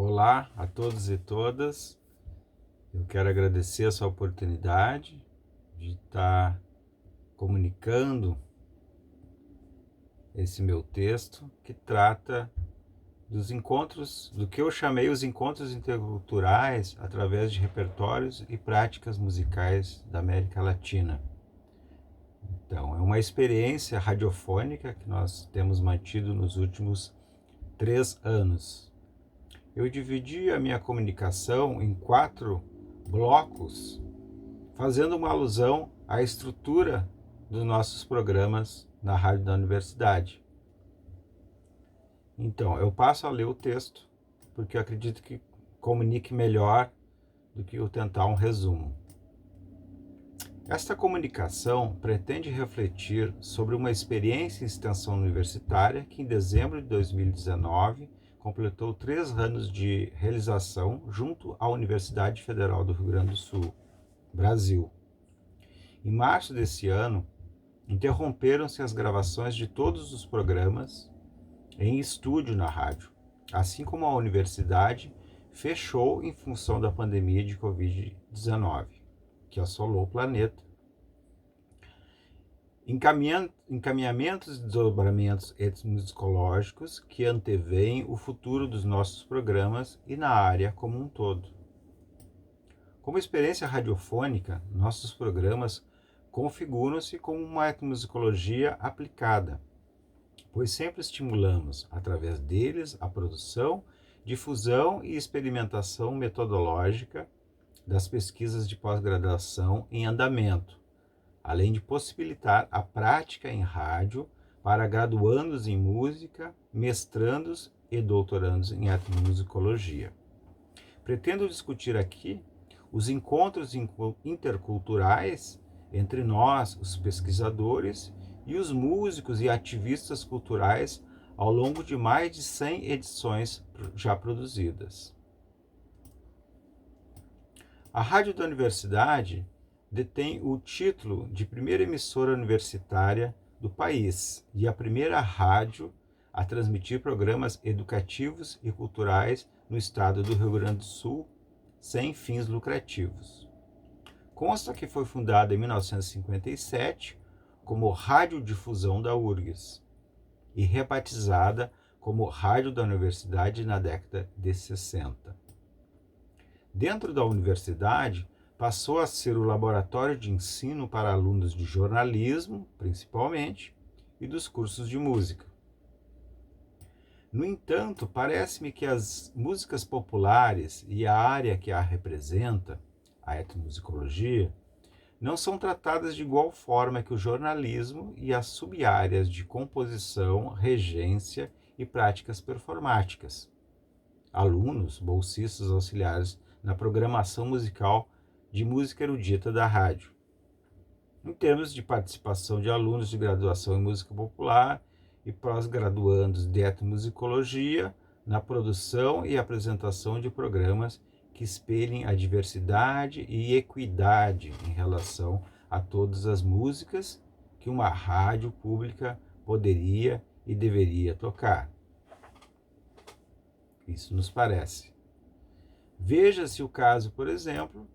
Olá a todos e todas. Eu quero agradecer essa oportunidade de estar comunicando esse meu texto que trata dos encontros, do que eu chamei os encontros interculturais através de repertórios e práticas musicais da América Latina. Então, é uma experiência radiofônica que nós temos mantido nos últimos 3 anos. Eu dividi a minha comunicação em 4 blocos, fazendo uma alusão à estrutura dos nossos programas na rádio da universidade. Então, eu passo a ler o texto, porque eu acredito que comunique melhor do que eu tentar um resumo. Esta comunicação pretende refletir sobre uma experiência em extensão universitária que, em dezembro de 2019, completou 3 anos de realização junto à Universidade Federal do Rio Grande do Sul, Brasil. Em março desse ano, interromperam-se as gravações de todos os programas em estúdio na rádio, assim como a universidade fechou em função da pandemia de Covid-19, que assolou o planeta. Encaminhamentos e desdobramentos etnomusicológicos que anteveem o futuro dos nossos programas e na área como um todo. Como experiência radiofônica, nossos programas configuram-se como uma etnomusicologia aplicada, pois sempre estimulamos, através deles, a produção, difusão e experimentação metodológica das pesquisas de pós-graduação em andamento, além de possibilitar a prática em rádio para graduandos em música, mestrandos e doutorandos em etnomusicologia. Pretendo discutir aqui os encontros interculturais entre nós, os pesquisadores, e os músicos e ativistas culturais ao longo de mais de 100 edições já produzidas. A Rádio da Universidade detém o título de primeira emissora universitária do país e a primeira rádio a transmitir programas educativos e culturais no estado do Rio Grande do Sul, sem fins lucrativos. Consta que foi fundada em 1957 como Radiodifusão da URGS e rebatizada como Rádio da Universidade na década de 60. Dentro da universidade, passou a ser o laboratório de ensino para alunos de jornalismo, principalmente, e dos cursos de música. No entanto, parece-me que as músicas populares e a área que a representa, a etnomusicologia, não são tratadas de igual forma que o jornalismo e as sub-áreas de composição, regência e práticas performáticas. Alunos, bolsistas auxiliares na programação musical de música erudita da rádio. Em termos de participação de alunos de graduação em música popular e pós-graduandos de etnomusicologia na produção e apresentação de programas que espelhem a diversidade e equidade em relação a todas as músicas que uma rádio pública poderia e deveria tocar. Isso nos parece. Veja-se o caso, por exemplo,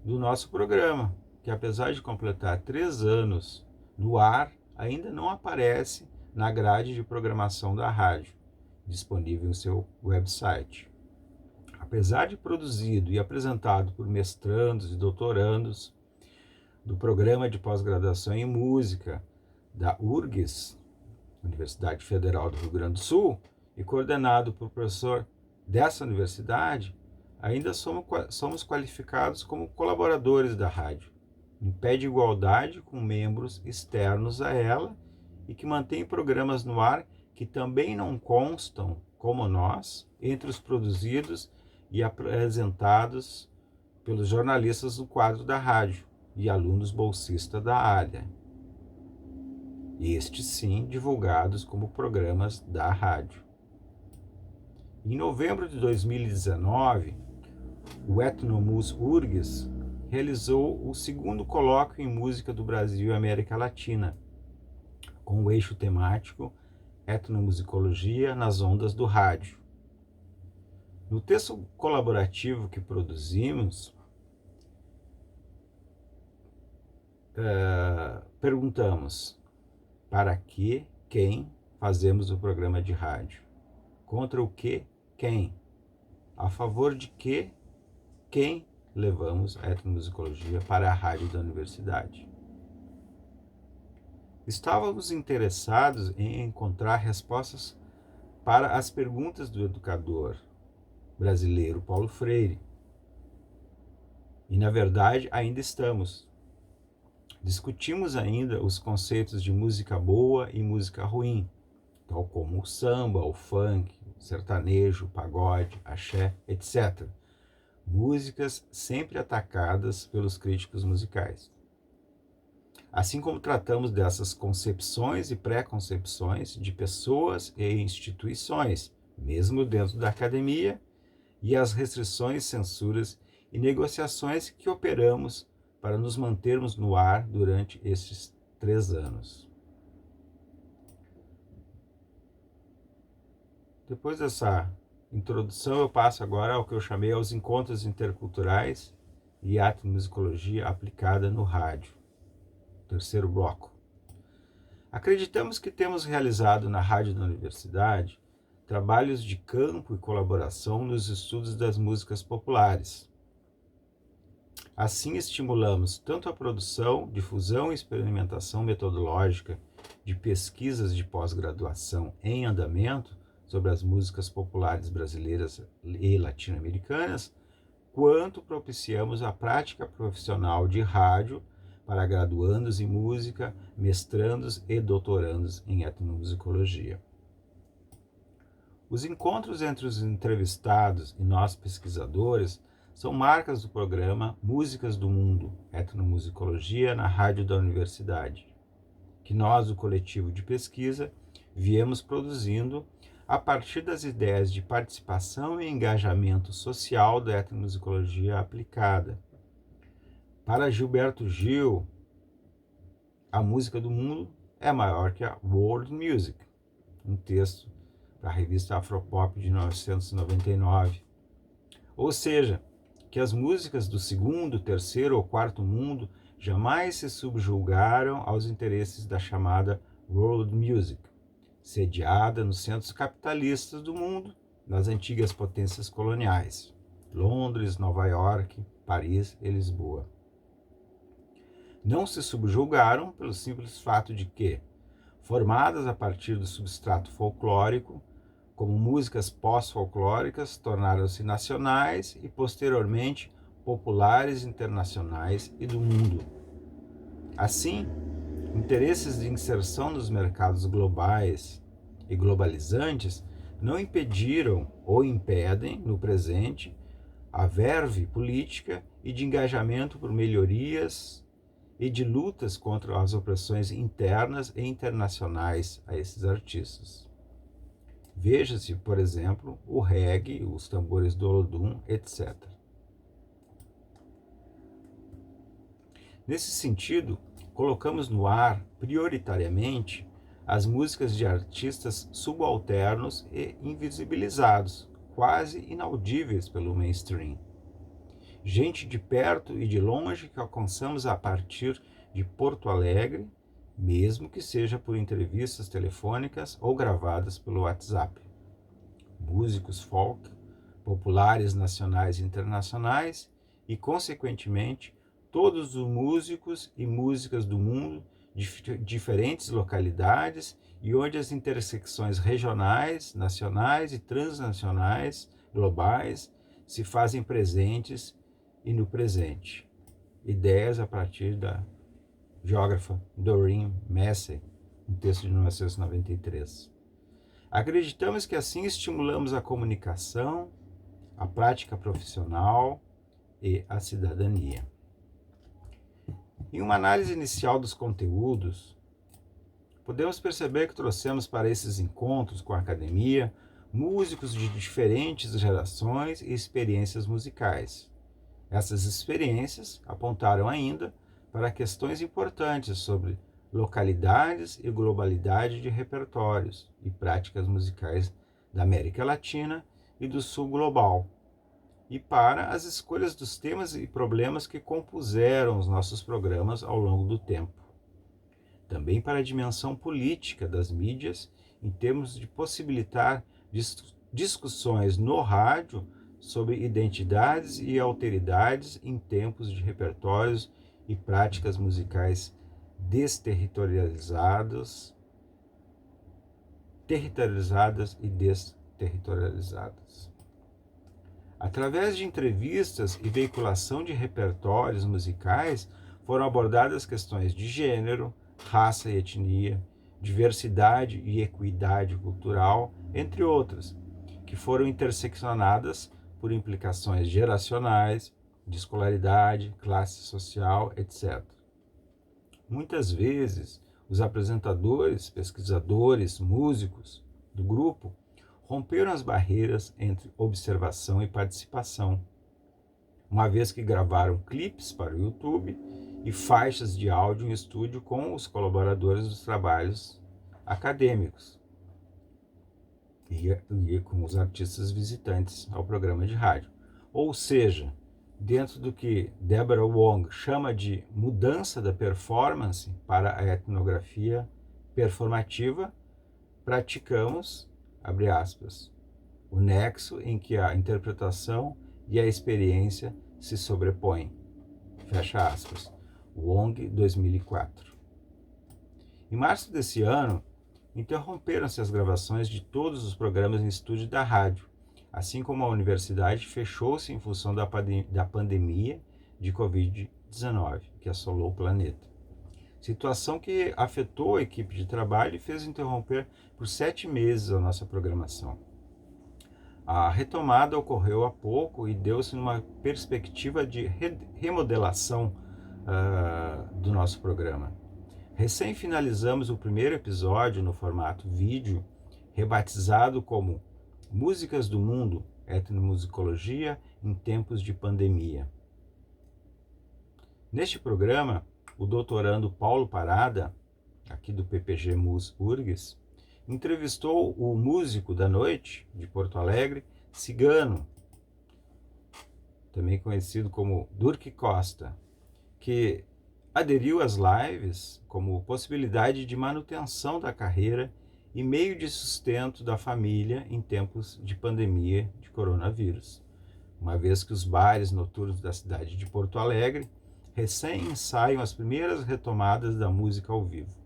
do nosso programa, que apesar de completar 3 anos no ar, ainda não aparece na grade de programação da rádio, disponível em seu website. Apesar de produzido e apresentado por mestrandos e doutorandos do Programa de Pós-Graduação em Música da URGS, Universidade Federal do Rio Grande do Sul, e coordenado por professor dessa universidade, ainda somos qualificados como colaboradores da rádio, em pé de igualdade com membros externos a ela e que mantém programas no ar que também não constam, como nós, entre os produzidos e apresentados pelos jornalistas do quadro da rádio e alunos bolsistas da área. Estes sim divulgados como programas da rádio. Em novembro de 2019, o Etnomus URGS realizou o 2º colóquio em música do Brasil e América Latina, com o eixo temático Etnomusicologia nas ondas do rádio. No texto colaborativo que produzimos, perguntamos para que, quem fazemos o programa de rádio, contra o que, quem, a favor de que, quem levamos a etnomusicologia para a rádio da universidade. Estávamos interessados em encontrar respostas para as perguntas do educador brasileiro Paulo Freire. E, na verdade, ainda estamos. Discutimos ainda os conceitos de música boa e música ruim, tal como o samba, o funk, o sertanejo, o pagode, axé, etc. Músicas sempre atacadas pelos críticos musicais. Assim como tratamos dessas concepções e pré-concepções de pessoas e instituições, mesmo dentro da academia, e as restrições, censuras e negociações que operamos para nos mantermos no ar durante estes 3 anos. Depois dessa introdução, eu passo agora ao que eu chamei aos encontros interculturais e etnomusicologia aplicada no rádio. Terceiro bloco. Acreditamos que temos realizado na rádio da universidade trabalhos de campo e colaboração nos estudos das músicas populares. Assim, estimulamos tanto a produção, difusão e experimentação metodológica de pesquisas de pós-graduação em andamento sobre as músicas populares brasileiras e latino-americanas, quanto propiciamos a prática profissional de rádio para graduandos em música, mestrandos e doutorandos em etnomusicologia. Os encontros entre os entrevistados e nós pesquisadores são marcas do programa Músicas do Mundo, Etnomusicologia na Rádio da Universidade, que nós, do coletivo de pesquisa, viemos produzindo a partir das ideias de participação e engajamento social da etnomusicologia aplicada. Para Gilberto Gil, a música do mundo é maior que a World Music, um texto para a revista Afropop de 1999. Ou seja, que as músicas do segundo, terceiro ou quarto mundo jamais se subjugaram aos interesses da chamada World Music, sediada nos centros capitalistas do mundo, nas antigas potências coloniais, Londres, Nova York, Paris e Lisboa. Não se subjugaram pelo simples fato de que, formadas a partir do substrato folclórico, como músicas pós-folclóricas, tornaram-se nacionais e, posteriormente, populares internacionais e do mundo. Assim, interesses de inserção nos mercados globais e globalizantes não impediram ou impedem, no presente, a verve política e de engajamento por melhorias e de lutas contra as opressões internas e internacionais a esses artistas. Veja-se, por exemplo, o reggae, os tambores do Olodum, etc. Nesse sentido, colocamos no ar, prioritariamente, as músicas de artistas subalternos e invisibilizados, quase inaudíveis pelo mainstream. Gente de perto e de longe que alcançamos a partir de Porto Alegre, mesmo que seja por entrevistas telefônicas ou gravadas pelo WhatsApp. Músicos folk, populares nacionais e internacionais e, consequentemente, todos os músicos e músicas do mundo de diferentes localidades e onde as intersecções regionais, nacionais e transnacionais, globais, se fazem presentes e no presente. Ideias a partir da geógrafa Doreen Massey, um texto de 1993. Acreditamos que assim estimulamos a comunicação, a prática profissional e a cidadania. Em uma análise inicial dos conteúdos, podemos perceber que trouxemos para esses encontros com a academia músicos de diferentes gerações e experiências musicais. Essas experiências apontaram ainda para questões importantes sobre localidades e globalidade de repertórios e práticas musicais da América Latina e do Sul global, e para as escolhas dos temas e problemas que compuseram os nossos programas ao longo do tempo. Também para a dimensão política das mídias, em termos de possibilitar discussões no rádio sobre identidades e alteridades em tempos de repertórios e práticas musicais territorializadas e desterritorializadas. Através de entrevistas e veiculação de repertórios musicais, foram abordadas questões de gênero, raça e etnia, diversidade e equidade cultural, entre outras, que foram interseccionadas por implicações geracionais, de escolaridade, classe social, etc. Muitas vezes, os apresentadores, pesquisadores, músicos do grupo romperam as barreiras entre observação e participação, uma vez que gravaram clipes para o YouTube e faixas de áudio em estúdio com os colaboradores dos trabalhos acadêmicos e com os artistas visitantes ao programa de rádio. Ou seja, dentro do que Deborah Wong chama de mudança da performance para a etnografia performativa, praticamos, abre aspas, o nexo em que a interpretação e a experiência se sobrepõem, fecha aspas. Wong, 2004. Em março desse ano, interromperam-se as gravações de todos os programas em estúdio da rádio, assim como a universidade fechou-se em função da pandemia de Covid-19, que assolou o planeta. Situação que afetou a equipe de trabalho e fez interromper por 7 meses a nossa programação. A retomada ocorreu há pouco e deu-se numa perspectiva de remodelação do nosso programa. Recém finalizamos o primeiro episódio no formato vídeo, rebatizado como Músicas do Mundo, Etnomusicologia em Tempos de Pandemia. Neste programa, o doutorando Paulo Parada, aqui do PPG Mus URGS, entrevistou o músico da noite de Porto Alegre, Cigano, também conhecido como Durk Costa, que aderiu às lives como possibilidade de manutenção da carreira e meio de sustento da família em tempos de pandemia de coronavírus, uma vez que os bares noturnos da cidade de Porto Alegre recém ensaiam as primeiras retomadas da música ao vivo.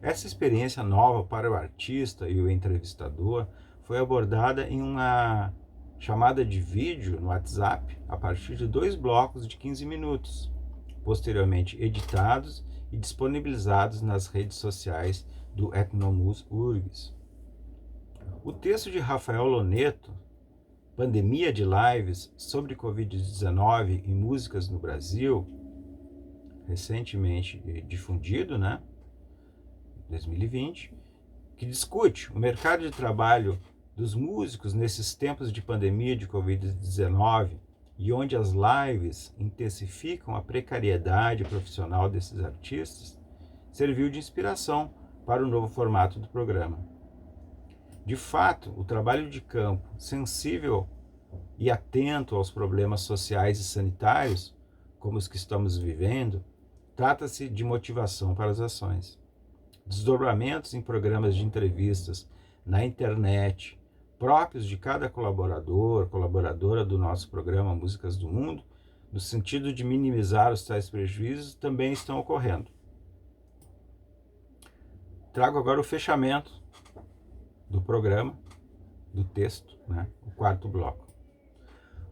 Essa experiência nova para o artista e o entrevistador foi abordada em uma chamada de vídeo no WhatsApp a partir de 2 blocos de 15 minutos, posteriormente editados e disponibilizados nas redes sociais do Etnomus URGS. O texto de Rafael Loneto, Pandemia de Lives sobre Covid-19 e Músicas no Brasil, recentemente difundido, 2020, que discute o mercado de trabalho dos músicos nesses tempos de pandemia de Covid-19 e onde as lives intensificam a precariedade profissional desses artistas, serviu de inspiração para o novo formato do programa. De fato, o trabalho de campo, sensível e atento aos problemas sociais e sanitários, como os que estamos vivendo, trata-se de motivação para as ações. Desdobramentos em programas de entrevistas na internet, próprios de cada colaboradora do nosso programa Músicas do Mundo, no sentido de minimizar os tais prejuízos, também estão ocorrendo. Trago agora o fechamento do programa, do texto, o 4º bloco.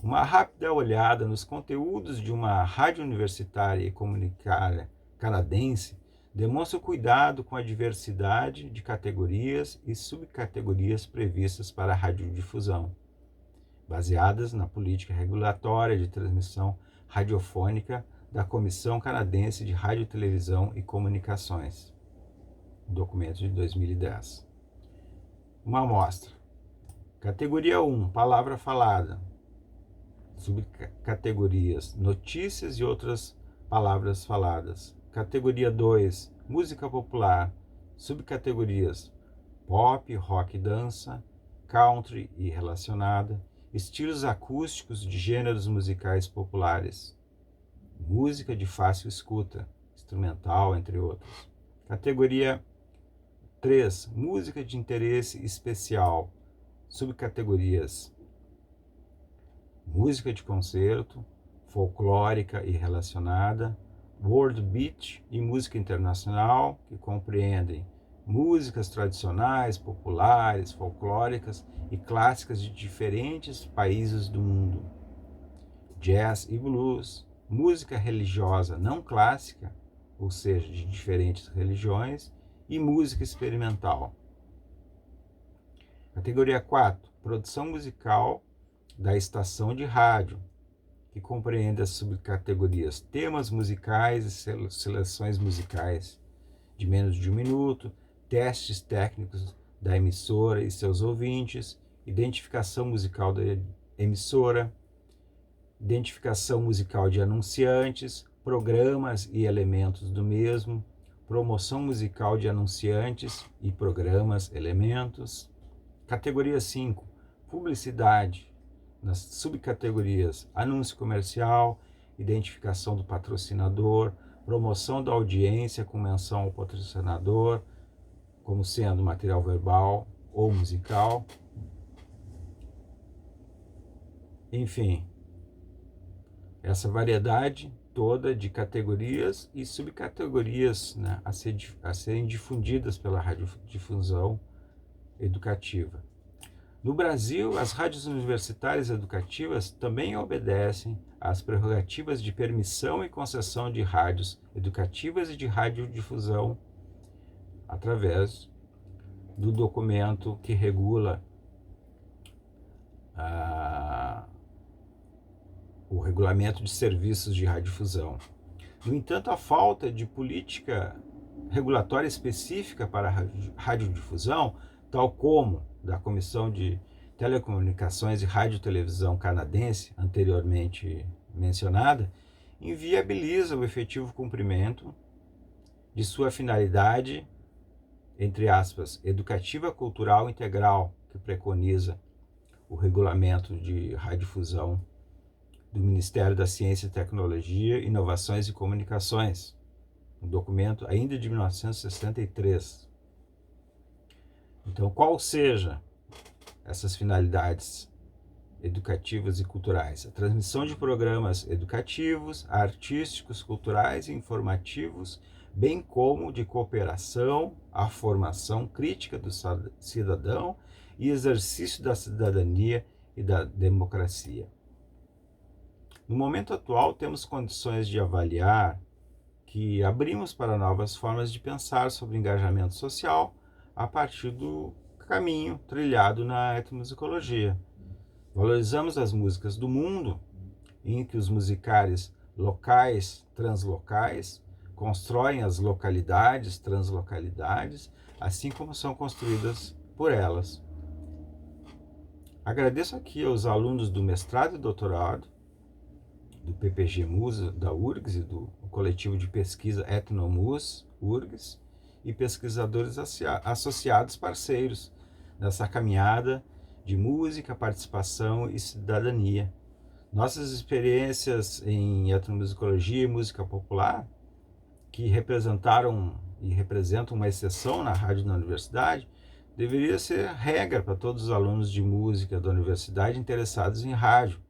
Uma rápida olhada nos conteúdos de uma rádio universitária e comunitária canadense demonstra o cuidado com a diversidade de categorias e subcategorias previstas para a radiodifusão, baseadas na política regulatória de transmissão radiofônica da Comissão Canadense de Rádio, Televisão e Comunicações, documento de 2010. Uma amostra. Categoria 1, palavra falada. Subcategorias, notícias e outras palavras faladas. Categoria 2, música popular. Subcategorias, pop, rock e dança. country e relacionada, estilos acústicos de gêneros musicais populares, música de fácil escuta, instrumental, entre outros. Categoria 3. Música de interesse especial. Subcategorias: música de concerto, folclórica e relacionada, world beat e música internacional, que compreendem músicas tradicionais, populares, folclóricas e clássicas de diferentes países do mundo, jazz e blues, música religiosa não clássica, ou seja, de diferentes religiões, e música experimental. Categoria 4. Produção musical da estação de rádio, que compreende as subcategorias temas musicais e seleções musicais de menos de 1 minuto, testes técnicos da emissora e seus ouvintes, identificação musical da emissora, identificação musical de anunciantes, programas e elementos do mesmo, promoção musical de anunciantes e programas, elementos. Categoria 5, publicidade, nas subcategorias anúncio comercial, identificação do patrocinador, promoção da audiência com menção ao patrocinador, como sendo material verbal ou musical. Enfim, essa variedade toda de categorias e subcategorias, né, a serem difundidas pela radiodifusão educativa. No Brasil, as rádios universitárias educativas também obedecem às prerrogativas de permissão e concessão de rádios educativas e de radiodifusão através do documento que regula o regulamento de serviços de radiodifusão. No entanto, a falta de política regulatória específica para a radiodifusão, tal como da Comissão de Telecomunicações e Radiotelevisão canadense, anteriormente mencionada, inviabiliza o efetivo cumprimento de sua finalidade, entre aspas, educativa cultural integral, que preconiza o regulamento de radiodifusão do Ministério da Ciência e Tecnologia, Inovações e Comunicações, um documento ainda de 1963. Então, qual seja essas finalidades educativas e culturais? A transmissão de programas educativos, artísticos, culturais e informativos, bem como de cooperação, a formação crítica do cidadão e exercício da cidadania e da democracia. No momento atual, temos condições de avaliar que abrimos para novas formas de pensar sobre engajamento social a partir do caminho trilhado na etnomusicologia. Valorizamos as músicas do mundo, em que os musicais locais, translocais, constroem as localidades, translocalidades, assim como são construídas por elas. Agradeço aqui aos alunos do mestrado e doutorado, do PPG Musa, da URGS e do coletivo de pesquisa Etnomus, URGS, e pesquisadores associados parceiros nessa caminhada de música, participação e cidadania. Nossas experiências em etnomusicologia e música popular, que representaram e representam uma exceção na rádio da universidade, deveria ser regra para todos os alunos de música da universidade interessados em rádio,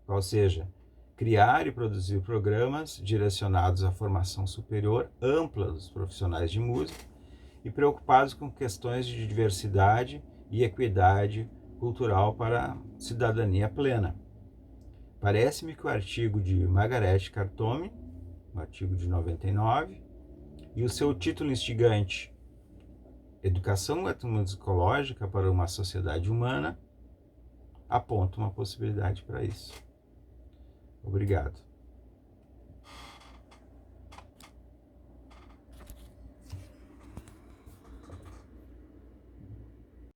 ou seja, criar e produzir programas direcionados à formação superior ampla dos profissionais de música e preocupados com questões de diversidade e equidade cultural para a cidadania plena. Parece-me que o artigo de Margaret Cartome, um artigo de 99, e o seu título instigante, Educação Etnomusicológica para uma Sociedade Humana, aponta uma possibilidade para isso. Obrigado.